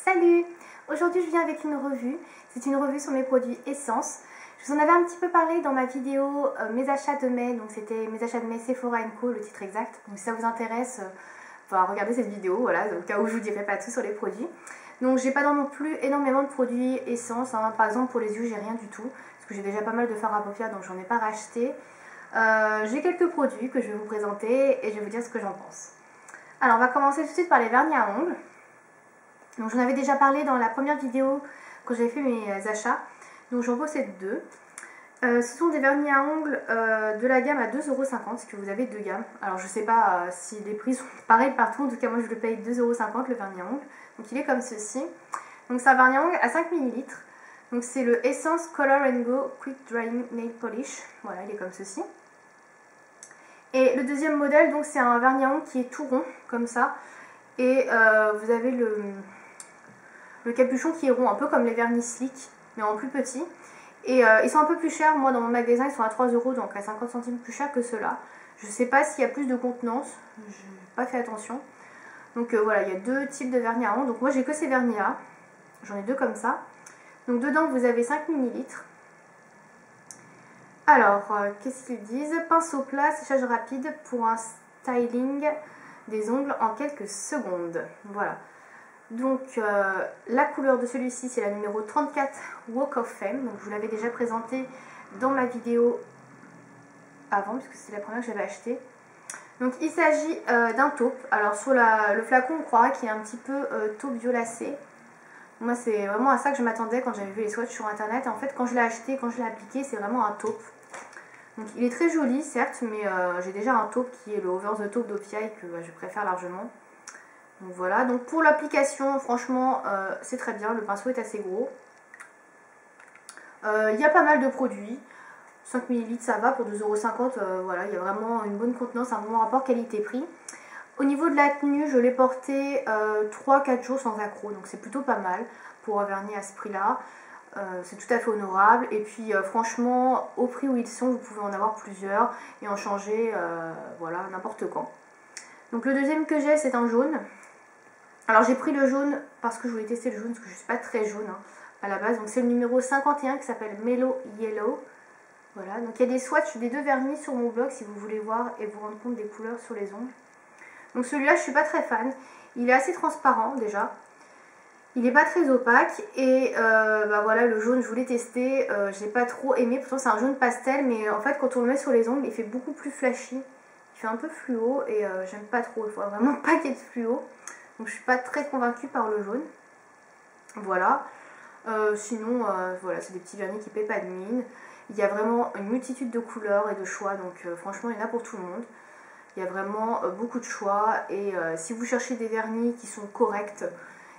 Salut! Aujourd'hui je viens avec une revue, c'est une revue sur mes produits Essence. Je vous en avais un petit peu parlé dans ma vidéo mes achats de mai, donc c'était mes achats de mai Sephora & Co, le titre exact. Donc si ça vous intéresse, regardez cette vidéo, voilà, au cas où je vous dirai pas tout sur les produits. Donc j'ai pas non plus énormément de produits Essence, hein. Par exemple pour les yeux j'ai rien du tout, parce que j'ai déjà pas mal de fard à paupières donc j'en ai pas racheté. J'ai quelques produits que je vais vous présenter et je vais vous dire ce que j'en pense. Alors on va commencer tout de suite par les vernis à ongles. Donc j'en avais déjà parlé dans la première vidéo quand j'avais fait mes achats. Donc j'en possède deux. Ce sont des vernis à ongles de la gamme à 2,50 €, parce que vous avez deux gammes. Alors je sais pas si les prix sont pareils partout, en tout cas moi je le paye 2,50 € le vernis à ongles. Donc il est comme ceci. Donc c'est un vernis à ongles à 5 ml. Donc c'est le Essence Color & Go Quick Drying Nail Polish. Voilà, il est comme ceci. Et le deuxième modèle, donc c'est un vernis à ongles qui est tout rond, comme ça. Et vous avez le capuchon qui est rond, un peu comme les vernis slick, mais en plus petit. Et ils sont un peu plus chers, moi dans mon magasin ils sont à 3 €, donc à 50 centimes plus cher que ceux-là. Je sais pas s'il y a plus de contenance, j'ai pas fait attention. Donc voilà, il y a deux types de vernis à ongles. Donc moi j'ai que ces vernis là, j'en ai deux comme ça. Donc dedans vous avez 5 ml. Alors, qu'est-ce qu'ils disent? Pinceau plat, séchage rapide pour un styling des ongles en quelques secondes. Voilà. Donc, la couleur de celui-ci, c'est la numéro 34 Walk of Fame. Donc, je vous l'avais déjà présenté dans ma vidéo avant, puisque c'est la première que j'avais achetée. Donc, il s'agit d'un taupe. Alors, sur le flacon, on croirait qu'il est un petit peu taupe violacé. Moi, c'est vraiment à ça que je m'attendais quand j'avais vu les swatchs sur internet. Et en fait, quand je l'ai acheté, quand je l'ai appliqué, c'est vraiment un taupe. Donc, il est très joli, certes, mais j'ai déjà un taupe qui est le Over the Taupe d'Opiaille que je préfère largement. Donc voilà, donc pour l'application, franchement, c'est très bien. Le pinceau est assez gros. Il y a pas mal de produits. 5 ml, ça va pour 2,50 €. Voilà, il y a vraiment une bonne contenance, un bon rapport qualité-prix. Au niveau de la tenue, je l'ai porté 3-4 jours sans accroc, donc c'est plutôt pas mal pour un vernis à ce prix-là. C'est tout à fait honorable. Et puis franchement, au prix où ils sont, vous pouvez en avoir plusieurs et en changer voilà, n'importe quand. Donc le deuxième que j'ai, c'est un jaune. Alors j'ai pris le jaune parce que je voulais tester le jaune, parce que je ne suis pas très jaune hein, à la base. Donc c'est le numéro 51 qui s'appelle Mellow Yellow. Voilà, donc il y a des swatchs des deux vernis sur mon blog si vous voulez voir et vous rendre compte des couleurs sur les ongles. Donc celui-là je suis pas très fan, il est assez transparent déjà. Il n'est pas très opaque et voilà, le jaune je voulais tester, j'ai pas trop aimé, pourtant c'est un jaune pastel, mais en fait quand on le met sur les ongles il fait beaucoup plus flashy, il fait un peu fluo et j'aime pas trop, il faut vraiment pas qu'il y ait de fluo, donc je suis pas très convaincue par le jaune. Voilà, sinon voilà, c'est des petits vernis qui paient pas de mine, il y a vraiment une multitude de couleurs et de choix, donc franchement il y en a pour tout le monde. Il y a vraiment beaucoup de choix et si vous cherchez des vernis qui sont corrects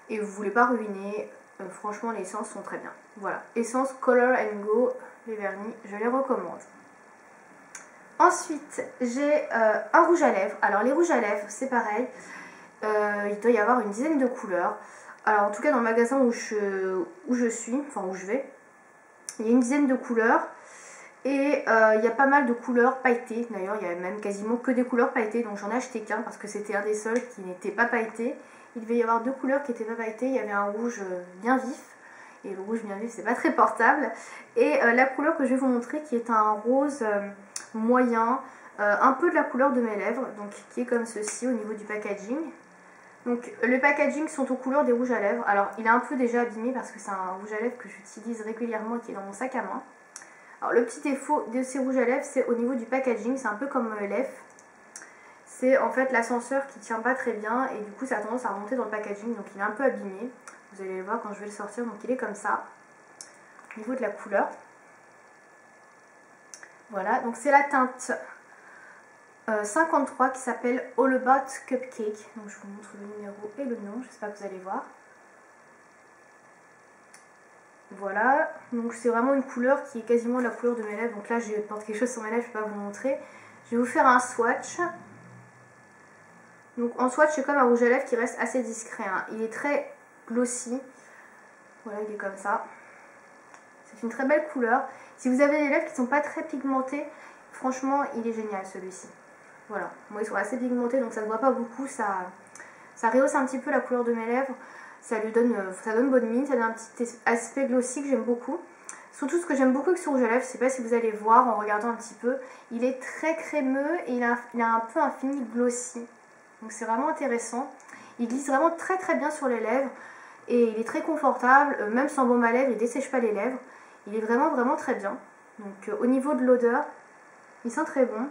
et vous ne voulez pas ruiner, franchement les Essence sont très bien. Voilà, Essence Color & Go, les vernis, je les recommande. Ensuite, j'ai un rouge à lèvres. Alors les rouges à lèvres, c'est pareil, il doit y avoir une dizaine de couleurs. Alors en tout cas dans le magasin où je suis, enfin où je vais, il y a une dizaine de couleurs. Et il y a pas mal de couleurs pailletées, d'ailleurs il y a même quasiment que des couleurs pailletées, donc j'en ai acheté qu'un parce que c'était un des seuls qui n'était pas pailleté. Il devait y avoir deux couleurs qui n'étaient pas pailletées, il y avait un rouge bien vif, et le rouge bien vif c'est pas très portable. Et la couleur que je vais vous montrer qui est un rose moyen, un peu de la couleur de mes lèvres, donc qui est comme ceci au niveau du packaging. Donc le packaging sont aux couleurs des rouges à lèvres, alors il est un peu déjà abîmé parce que c'est un rouge à lèvres que j'utilise régulièrement et qui est dans mon sac à main. Alors le petit défaut de ces rouges à lèvres, c'est au niveau du packaging, c'est un peu comme l'EF. C'est en fait l'ascenseur qui tient pas très bien et du coup ça a tendance à remonter dans le packaging, donc il est un peu abîmé. Vous allez le voir quand je vais le sortir, donc il est comme ça, au niveau de la couleur. Voilà, donc c'est la teinte 53 qui s'appelle All About Cupcake. Donc je vous montre le numéro et le nom, j'espère que vous allez voir. Voilà, donc c'est vraiment une couleur qui est quasiment la couleur de mes lèvres. Donc là, je porte quelque chose sur mes lèvres, je ne vais pas vous montrer. Je vais vous faire un swatch. Donc en swatch, c'est comme un rouge à lèvres qui reste assez discret, hein. Il est très glossy. Voilà, il est comme ça. C'est une très belle couleur. Si vous avez des lèvres qui ne sont pas très pigmentées, franchement, il est génial celui-ci. Voilà, moi ils sont assez pigmentés, donc ça ne se voit pas beaucoup. Ça rehausse un petit peu la couleur de mes lèvres. ça donne bonne mine, ça donne un petit aspect glossy que j'aime beaucoup. Surtout ce que j'aime beaucoup avec ce rouge à lèvres, je sais pas si vous allez voir en regardant un petit peu, il est très crémeux et il a un peu un fini glossy. Donc c'est vraiment intéressant. Il glisse vraiment très très bien sur les lèvres et il est très confortable, même sans baume à lèvres, il ne dessèche pas les lèvres. Il est vraiment vraiment très bien. Donc au niveau de l'odeur, il sent très bon.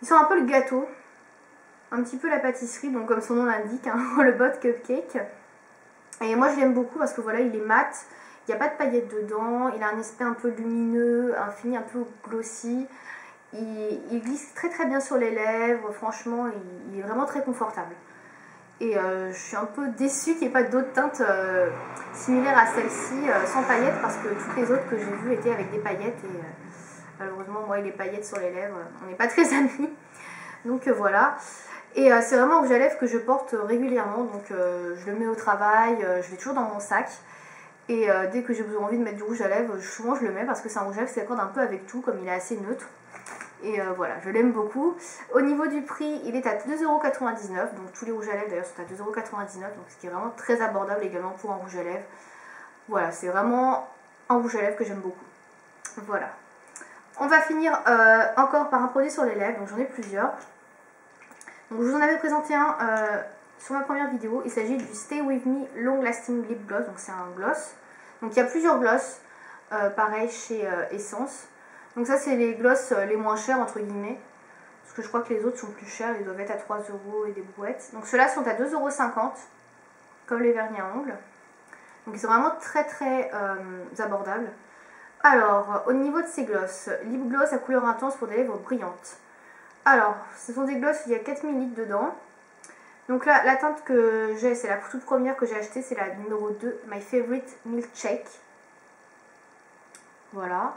Il sent un peu le gâteau, un petit peu la pâtisserie, donc comme son nom l'indique, hein, le bot cupcake. Et moi je l'aime beaucoup parce que voilà, il est mat, il n'y a pas de paillettes dedans, il a un aspect un peu lumineux, un fini un peu glossy. Il glisse très très bien sur les lèvres, franchement, il est vraiment très confortable. Et je suis un peu déçue qu'il n'y ait pas d'autres teintes similaires à celle-ci sans paillettes, parce que toutes les autres que j'ai vues étaient avec des paillettes et malheureusement moi et les paillettes sur les lèvres on n'est pas très amis. Donc voilà. Et c'est vraiment un rouge à lèvres que je porte régulièrement, donc je le mets au travail, je l'ai toujours dans mon sac. Et dès que j'ai envie de mettre du rouge à lèvres, souvent je le mets parce que c'est un rouge à lèvres qui s'accorde un peu avec tout, comme il est assez neutre. Et voilà, je l'aime beaucoup. Au niveau du prix, il est à 2,99 €. Donc tous les rouges à lèvres d'ailleurs sont à 2,99 €. Donc ce qui est vraiment très abordable également pour un rouge à lèvres. Voilà, c'est vraiment un rouge à lèvres que j'aime beaucoup. Voilà. On va finir encore par un produit sur les lèvres. Donc j'en ai plusieurs. Donc je vous en avais présenté un sur ma première vidéo. Il s'agit du Stay With Me Long Lasting Lip Gloss. Donc c'est un gloss. Donc il y a plusieurs glosses. Pareil chez Essence. Donc ça c'est les glosses les moins chers entre guillemets. Parce que je crois que les autres sont plus chers. Ils doivent être à 3 € et des brouettes. Donc ceux-là sont à 2,50 € comme les vernis à ongles. Donc ils sont vraiment très très abordables. Alors au niveau de ces glosses, lip gloss à couleur intense pour des lèvres brillantes. Alors ce sont des glosses, il y a 4 ml dedans. Donc là la teinte que j'ai, c'est la toute première que j'ai achetée, c'est la numéro 2, My Favorite Milkshake. Voilà.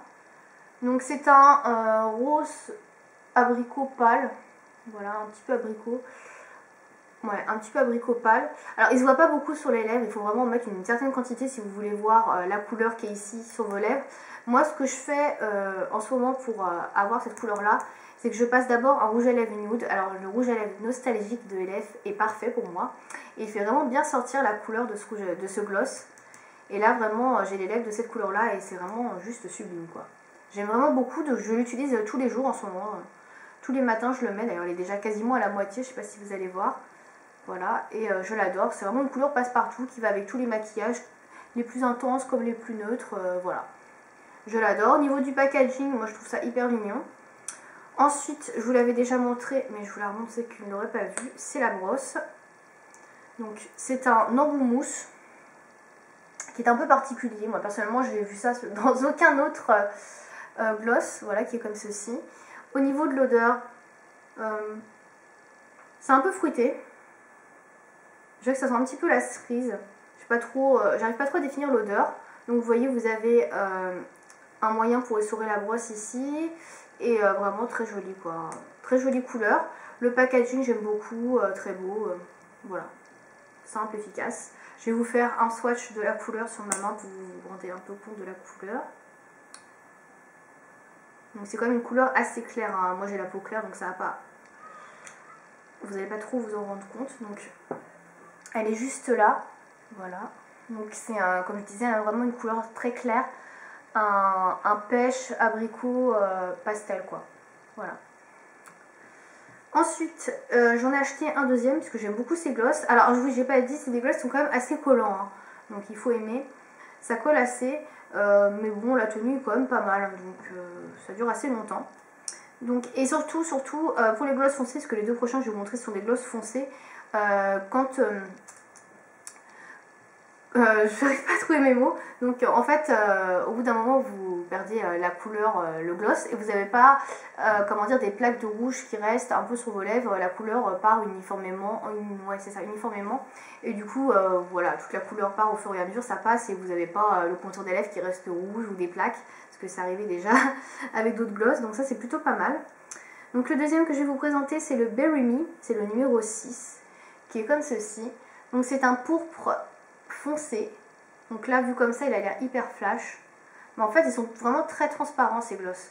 Donc c'est un rose abricot pâle. Voilà, un petit peu abricot. Ouais, un petit peu abricot pâle. Alors il se voit pas beaucoup sur les lèvres, il faut vraiment mettre une certaine quantité si vous voulez voir la couleur qui est ici sur vos lèvres. Moi ce que je fais en ce moment pour avoir cette couleur là, c'est que je passe d'abord un rouge à lèvres nude. Alors le rouge à lèvres nostalgique de LF est parfait pour moi. Et il fait vraiment bien sortir la couleur de ce gloss. Et là vraiment j'ai les lèvres de cette couleur là et c'est vraiment juste sublime quoi. J'aime vraiment beaucoup, je l'utilise tous les jours en ce moment. Tous les matins je le mets, d'ailleurs il est déjà quasiment à la moitié, je sais pas si vous allez voir. Voilà, et je l'adore, c'est vraiment une couleur passe-partout qui va avec tous les maquillages, les plus intenses comme les plus neutres, voilà. Je l'adore. Au niveau du packaging, moi je trouve ça hyper mignon. Ensuite, je vous l'avais déjà montré, mais je vous la remontre, c'est qu'il ne l'aurait pas vu, c'est la brosse. Donc c'est un embout mousse qui est un peu particulier. Moi personnellement, je n'ai vu ça dans aucun autre gloss, voilà, qui est comme ceci. Au niveau de l'odeur, c'est un peu fruité. Je dirais que ça sent un petit peu la cerise. J'arrive pas trop à définir l'odeur. Donc vous voyez, vous avez un moyen pour essorer la brosse ici. Et vraiment très joli quoi. Très jolie couleur. Le packaging j'aime beaucoup, très beau. Voilà. Simple, efficace. Je vais vous faire un swatch de la couleur sur ma main pour vous rendre un peu compte de la couleur. Donc c'est quand même une couleur assez claire. Hein. Moi j'ai la peau claire donc ça va pas. Vous n'allez pas trop vous en rendre compte. Donc elle est juste là. Voilà. Donc c'est comme je disais vraiment une couleur très claire. Un pêche abricot pastel quoi. Voilà. Ensuite j'en ai acheté un deuxième puisque j'aime beaucoup ces glosses. Alors oui, j'ai pas dit, ces glosses sont quand même assez collants. Hein. Donc il faut aimer. Ça colle assez. Mais bon, la tenue est quand même pas mal, donc ça dure assez longtemps. Donc, et surtout pour les glosses foncés, parce que les deux prochains je vais vous montrer ce sont des glosses foncés, quand je n'arrive pas à trouver mes mots, donc en fait au bout d'un moment vous perdez la couleur, le gloss, et vous n'avez pas comment dire, des plaques de rouge qui restent un peu sur vos lèvres, la couleur part uniformément, ouais c'est ça, uniformément, et du coup voilà, toute la couleur part au fur et à mesure, ça passe et vous n'avez pas le contour des lèvres qui reste rouge ou des plaques, parce que ça arrivait déjà avec d'autres glosses, donc ça c'est plutôt pas mal. Donc le deuxième que je vais vous présenter c'est le Berry Me, c'est le numéro 6, qui est comme ceci. Donc c'est un pourpre foncé, donc là vu comme ça il a l'air hyper flash, mais en fait ils sont vraiment très transparents ces glosses,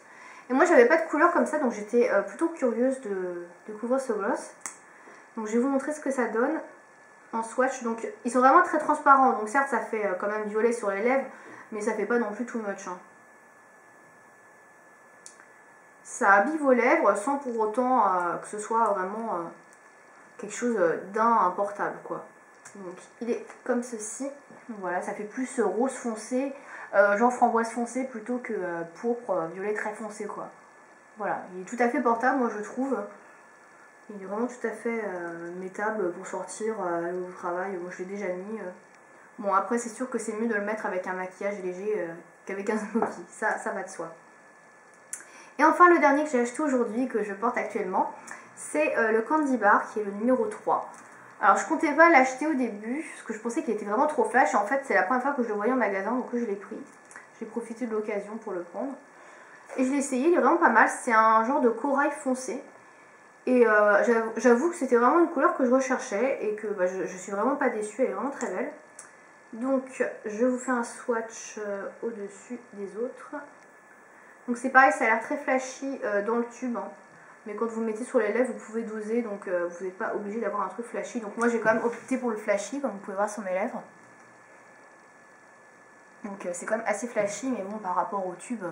et moi j'avais pas de couleur comme ça donc j'étais plutôt curieuse de découvrir ce gloss. Donc je vais vous montrer ce que ça donne. en swatch. Donc ils sont vraiment très transparents. Donc certes ça fait quand même violet sur les lèvres, mais ça fait pas non plus too much. Hein. Ça habille vos lèvres sans pour autant que ce soit vraiment quelque chose d'importable quoi. Donc il est comme ceci. Voilà, ça fait plus rose foncé, genre framboise foncé plutôt que pourpre, violet très foncé quoi. Voilà, il est tout à fait portable moi je trouve. Il est vraiment tout à fait mettable pour sortir au travail. Moi je l'ai déjà mis. Bon après c'est sûr que c'est mieux de le mettre avec un maquillage léger qu'avec un smoky. Ça va de soi. Et enfin le dernier que j'ai acheté aujourd'hui, que je porte actuellement, c'est le Candy Bar qui est le numéro 3. Alors je comptais pas l'acheter au début, parce que je pensais qu'il était vraiment trop flash. Et en fait c'est la première fois que je le voyais en magasin, donc je l'ai pris. J'ai profité de l'occasion pour le prendre. Et je l'ai essayé, il est vraiment pas mal. C'est un genre de corail foncé. Et j'avoue que c'était vraiment une couleur que je recherchais et que je suis vraiment pas déçue, elle est vraiment très belle. Donc je vous fais un swatch au-dessus des autres. Donc c'est pareil, ça a l'air très flashy dans le tube. Hein. Mais quand vous le mettez sur les lèvres, vous pouvez doser, donc vous n'êtes pas obligé d'avoir un truc flashy. Donc moi j'ai quand même opté pour le flashy, comme vous pouvez voir sur mes lèvres. Donc c'est quand même assez flashy, mais bon, par rapport au tube,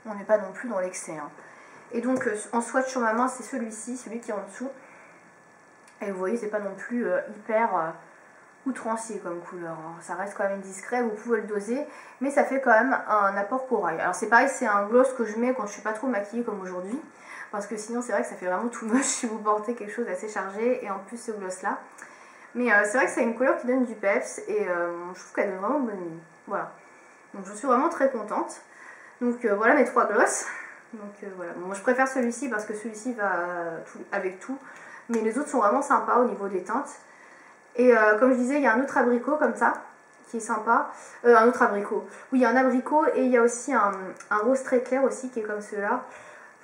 on n'est pas non plus dans l'excès. Hein. Et donc en swatch sur ma main, c'est celui-ci, celui qui est en dessous. Et vous voyez, c'est pas non plus hyper outrancier comme couleur. Hein. Ça reste quand même discret, vous pouvez le doser, mais ça fait quand même un apport corail. Alors c'est pareil, c'est un gloss que je mets quand je suis pas trop maquillée comme aujourd'hui. Parce que sinon c'est vrai que ça fait vraiment tout moche si vous portez quelque chose d'assez chargé et en plus ce gloss là. Mais c'est vrai que c'est une couleur qui donne du peps et je trouve qu'elle donne vraiment bonne mine. Voilà. Donc je suis vraiment très contente. Donc voilà mes 3 glosses. Donc voilà. Bon, moi je préfère celui-ci parce que celui-ci va avec tout. Mais les autres sont vraiment sympas au niveau des teintes. Et comme je disais, il y a un autre abricot comme ça qui est sympa. Un autre abricot. Oui, il y a un abricot et il y a aussi un rose très clair aussi qui est comme celui-là.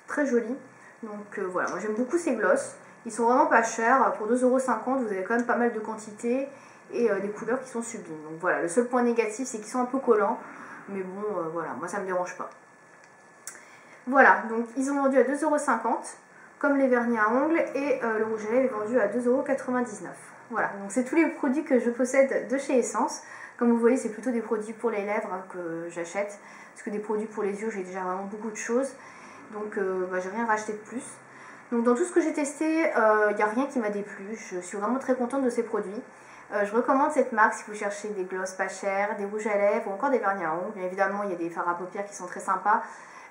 Très joli. Donc voilà, moi j'aime beaucoup ces glosses. Ils sont vraiment pas chers. Pour 2,50 €, vous avez quand même pas mal de quantité et des couleurs qui sont sublimes. Donc voilà, le seul point négatif, c'est qu'ils sont un peu collants. Mais bon, voilà, moi ça me dérange pas. Voilà, donc ils ont vendu à 2,50 €, comme les vernis à ongles. Et le rouge à lèvres est vendu à 2,99 €. Voilà, donc c'est tous les produits que je possède de chez Essence. Comme vous voyez, c'est plutôt des produits pour les lèvres hein, que j'achète. Parce que des produits pour les yeux, j'ai déjà vraiment beaucoup de choses. Donc j'ai rien racheté de plus. Donc dans tout ce que j'ai testé, il n'y a rien qui m'a déplu. Je suis vraiment très contente de ces produits. Je recommande cette marque si vous cherchez des glosses pas chers, des rouges à lèvres ou encore des vernis à ongles. Bien évidemment, il y a des fards à paupières qui sont très sympas.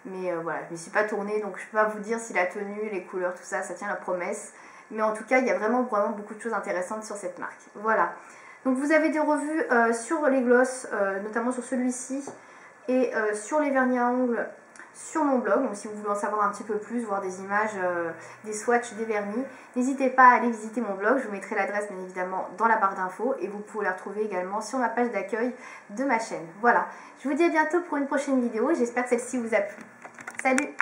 Mais voilà, je ne m'y suis pas tournée, donc je ne peux pas vous dire si la tenue, les couleurs, tout ça, ça tient la promesse. Mais en tout cas, il y a vraiment beaucoup de choses intéressantes sur cette marque. Voilà. Donc vous avez des revues sur les glosses, notamment sur celui-ci, et sur les vernis à ongles sur mon blog. Donc si vous voulez en savoir un petit peu plus, voir des images, des swatchs, des vernis, n'hésitez pas à aller visiter mon blog. Je vous mettrai l'adresse bien évidemment dans la barre d'infos et vous pouvez la retrouver également sur ma page d'accueil de ma chaîne. Voilà, je vous dis à bientôt pour une prochaine vidéo et j'espère que celle-ci vous a plu. Salut!